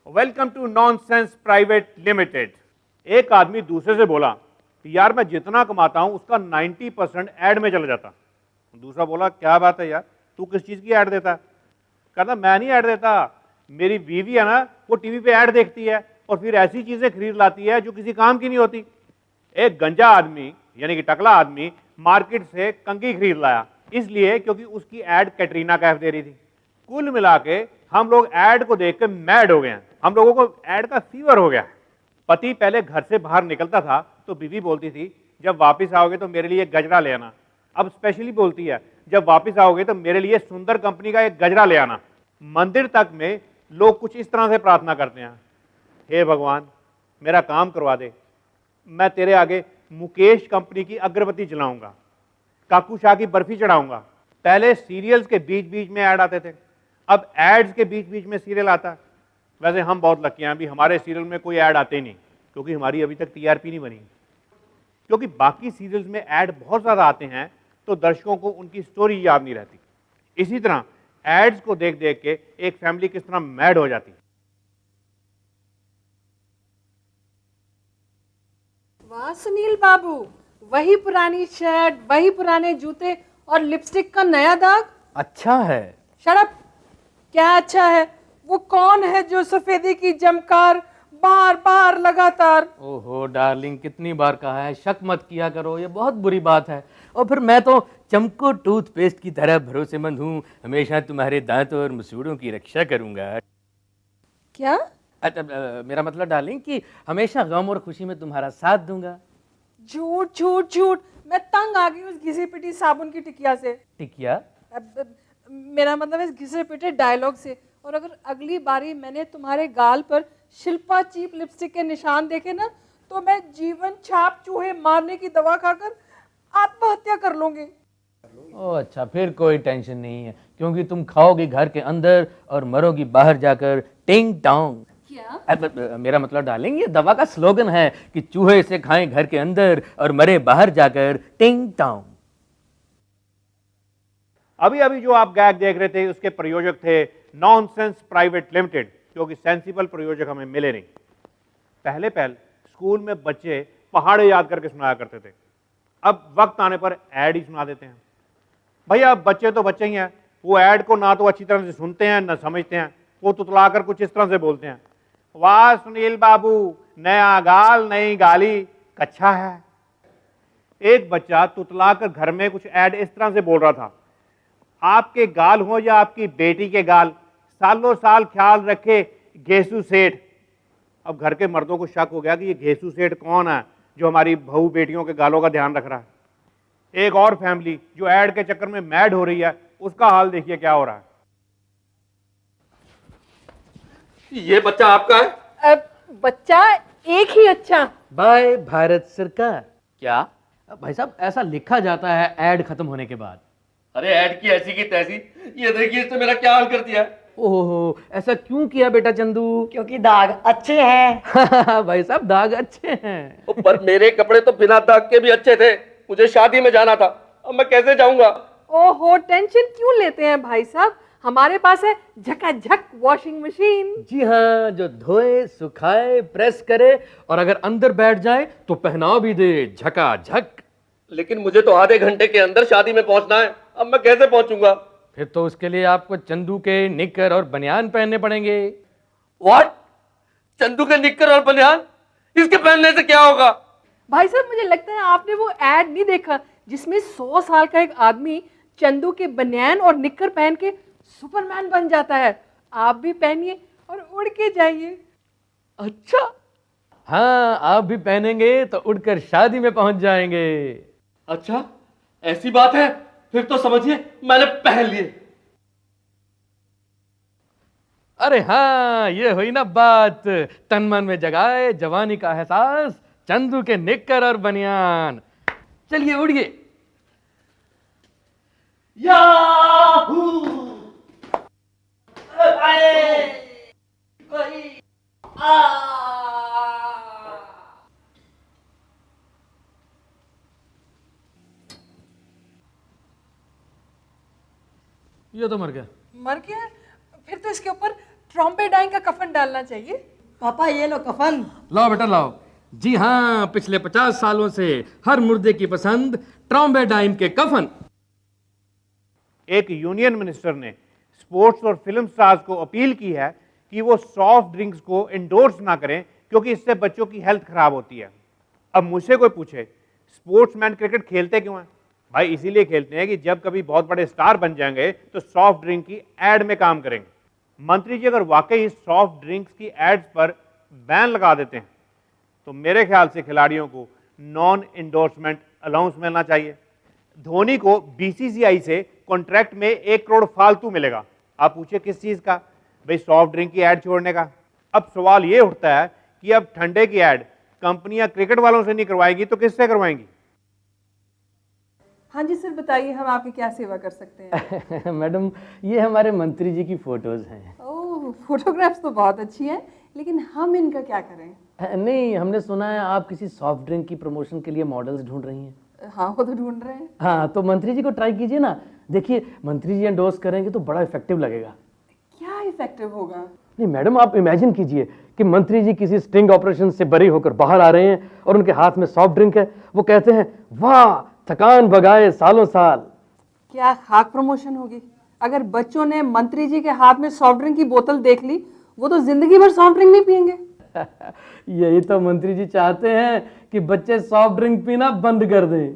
Welcome to nonsense private limited. एक आदमी दूसरे से बोला कि यार मैं जितना कमाता हूं उसका 90% ऐड में चला जाता। दूसरा बोला क्या बात है यार, तू किस चीज की ऐड देता है? कहता मैं नहीं ऐड देता, मेरी बीवी है ना, वो टीवी पे ऐड देखती है और फिर ऐसी चीजें खरीद लाती है जो किसी काम की नहीं होती। एक गंजा आदमी यानी कि टकला आदमी मार्केट से कंघी खरीद लाया, इसलिए क्योंकि उसकी ऐड कैटरीना कैफ दे रही थी। कुल मिला के हम लोग ऐड को देख के मैड हो गए हैं, हम लोगों को ऐड का फीवर हो गया। पति पहले घर से बाहर निकलता था तो बीवी बोलती थी जब वापस आओगे तो मेरे लिए गजरा ले आना। अब स्पेशली बोलती है जब वापस आओगे तो मेरे लिए सुंदर कंपनी का एक गजरा ले आना। मंदिर तक में लोग कुछ इस तरह से प्रार्थना करते हैं, हे भगवान मेरा काम करवा दे, मैं तेरे आगे मुकेश कंपनी की अगरबत्ती जलाऊंगा, काकू शाह की बर्फी चढ़ाऊंगा। पहले सीरियल्स के बीच बीच में ऐड आते थे, अब एड्स के बीच बीच में सीरियल आता है। वैसे हम बहुत लकी हैं, अभी हमारे सीरियल में कोई ऐड आते ही नहीं, क्योंकि हमारी अभी तक टीआरपी नहीं बनी। क्योंकि बाकी सीरियल्स में ऐड बहुत ज़्यादा आते हैं तो दर्शकों को उनकी स्टोरी याद नहीं रहती। इसी तरह एड्स को देख देख के एक फैमिली किस तरह मैड हो जाती है। वाह सुनील बाबू, वही पुरानी शर्ट, वही पुराने जूते और लिपस्टिक का नया दाग। अच्छा है। शट। क्या अच्छा है? वो कौन है जो सफेदी की जमकार बार बार लगातार? ओहो डार्लिंग, कितनी बार कहा है शक मत किया करो, ये बहुत बुरी बात है। और फिर मैं तो चमको टूथपेस्ट की तरह भरोसेमंद हूँ, हमेशा तुम्हारे दांतों और मसूड़ों की रक्षा करूंगा। क्या? मेरा मतलब डार्लिंग कि हमेशा गम और खुशी में तुम्हारा साथ दूंगा। झूठ झूठ झूठ, मैं तंग आ गई उस घिसे पिटी साबुन की टिकिया से। टिकिया? मेरा मतलब इस घिसे पिटे डायलॉग से। और अगर अगली बारी मैंने तुम्हारे गाल पर शिल्पा चीप लिपस्टिक के निशान देखे ना, तो मैं जीवन छाप चूहे मारने की दवा खाकर आत्महत्या कर लूंगी। ओह अच्छा, फिर कोई टेंशन नहीं है, क्योंकि तुम खाओगी घर के अंदर और मरोगी बाहर जाकर टिंग टोंग। क्या? मेरा मतलब डार्लिंग, ये दवा का स्लोगन है कि चूहे से खाएं घर के अंदर और मरे बाहर जाकर टिंग टोंग। अभी अभी जो आप गैग देख रहे थे उसके प्रयोजक थे नॉनसेंस प्राइवेट लिमिटेड, क्योंकि सेंसिबल प्रयोजक हमें मिले नहीं। पहले स्कूल में बच्चे पहाड़े याद करके सुनाया करते थे, अब वक्त आने पर ऐड ही सुना देते हैं। भैया बच्चे तो बच्चे ही हैं, वो ऐड को ना तो अच्छी तरह से सुनते हैं ना समझते हैं, वो तुतलाकर कुछ इस तरह से बोलते हैं, वाह सुनील बाबू नया गाल नई गाली कच्छा है। एक बच्चा तुतलाकर घर में कुछ ऐड इस तरह से बोल रहा था, आपके गाल हो या आपकी बेटी के गाल, सालों साल ख्याल रखे घेसू सेठ। अब घर के मर्दों को शक हो गया कि ये घेसू सेठ कौन है जो हमारी बहू बेटियों के गालों का ध्यान रख रहा है। एक और फैमिली जो ऐड के चक्कर में मैड हो रही है, उसका हाल देखिए क्या हो रहा है। ये बच्चा आपका है? बच्चा एक ही अच्छा। बाय भारत सरकार। क्या भाई साहब, ऐसा लिखा जाता है ऐड खत्म होने के बाद। अरे ऐड की ऐसी की तैसी, ये देखिए इसने मेरा क्या हाल कर दिया है। ओहो, ऐसा क्यों किया बेटा चंदू? क्योंकि दाग अच्छे हैं। भाई साहब दाग अच्छे हैं। पर मेरे कपड़े तो बिना दाग के भी अच्छे थे, मुझे शादी में जाना था, अब मैं कैसे जाऊंगा? ओहो, टेंशन क्यों लेते हैं भाई साहब, हमारे पास है झकाझक वॉशिंग मशीन। जी हाँ, जो धोए सुखाए प्रेस करे और अगर अंदर बैठ जाए तो पहना भी दे झकाझक। लेकिन मुझे तो आधे घंटे के अंदर शादी में पहुंचना है, अब मैं कैसे पहुंचूंगा? फिर तो उसके लिए आपको चंदू के निक्कर और बनियान पहनने पड़ेंगे। व्हाट? चंदू के निक्कर और बनियान? इसके पहनने से क्या होगा? भाई साहब मुझे लगता है आपने वो एड नहीं देखा जिसमें 100 साल का एक आदमी चंदू के बनियान और निक्कर पहन के सुपरमैन बन जाता है। आप भी पहनिए और उड़ के जाइए। अच्छा हाँ, आप भी पहनेंगे तो उड़कर शादी में पहुंच जाएंगे। अच्छा, ऐसी बात है, फिर तो समझिए मैंने पहन लिए। अरे हाँ, ये हुई ना बात, तन मन में जगाए जवानी का एहसास, चंदू के निक्कर और बनियान। चलिए उड़िए। याहू! ये तो मर गया। मर गया? फिर तो इसके ऊपर ट्रॉम्पेडाइन का कफन डालना चाहिए। पापा ये लो कफन। लाओ बेटा लाओ। जी हाँ, पिछले 50 सालों से हर मुर्दे की पसंद ट्रॉम्बेडाइन के कफन। एक यूनियन मिनिस्टर ने स्पोर्ट्स और फिल्म स्टार्स को अपील की है कि वो सॉफ्ट ड्रिंक्स को इंडोर्स ना करें क्योंकि इससे बच्चों की हेल्थ खराब होती है। अब मुझसे कोई पूछे स्पोर्ट्समैन क्रिकेट खेलते क्यों हैं? भाई इसीलिए खेलते हैं कि जब कभी बहुत बड़े स्टार बन जाएंगे तो सॉफ्ट ड्रिंक की एड में काम करेंगे। मंत्री जी अगर वाकई सॉफ्ट ड्रिंक्स की एड्स पर बैन लगा देते हैं तो मेरे ख्याल से खिलाड़ियों को नॉन इंडोर्समेंट अलाउंस मिलना चाहिए। धोनी को बीसीसीआई से कॉन्ट्रैक्ट में 1 करोड़ फालतू मिलेगा। आप पूछे किस चीज का? भाई सॉफ्ट ड्रिंक की एड छोड़ने का। अब सवाल ये उठता है कि अब ठंडे की एड कंपनियां क्रिकेट वालों से नहीं करवाएंगी तो किससे करवाएंगी? हाँ जी सर, बताइए हम आपकी क्या सेवा कर सकते हैं? मैडम ये हमारे मंत्री जी की फोटोज हैं। ओह, फोटोग्राफ्स तो बहुत अच्छी हैं, लेकिन हम इनका क्या करें? नहीं, हमने सुना है आप किसी सॉफ्ट ड्रिंक की प्रमोशन के लिए मॉडल्स ढूंढ रही हैं। हाँ, वो तो ढूंढ रहे हैं। हाँ, तो मंत्री जी को ट्राई कीजिए ना। देखिए मंत्री जी एंडोर्स करेंगे तो बड़ा इफेक्टिव लगेगा। क्या इफेक्टिव होगा? नहीं मैडम, आप इमेजिन कीजिए कि मंत्री जी किसी स्टिंग ऑपरेशन से बरी होकर बाहर आ रहे हैं और उनके हाथ में सॉफ्ट ड्रिंक है। वो कहते हैं वाह थकान भगाए सालों साल। क्या खाक प्रमोशन होगी? अगर बच्चों ने मंत्री जी के हाथ में सॉफ्ट ड्रिंक की बोतल देख ली, वो तो जिंदगी भर सॉफ्ट ड्रिंक नहीं पियेंगे। यही तो मंत्री जी चाहते हैं कि बच्चे सॉफ्ट ड्रिंक पीना बंद कर दें।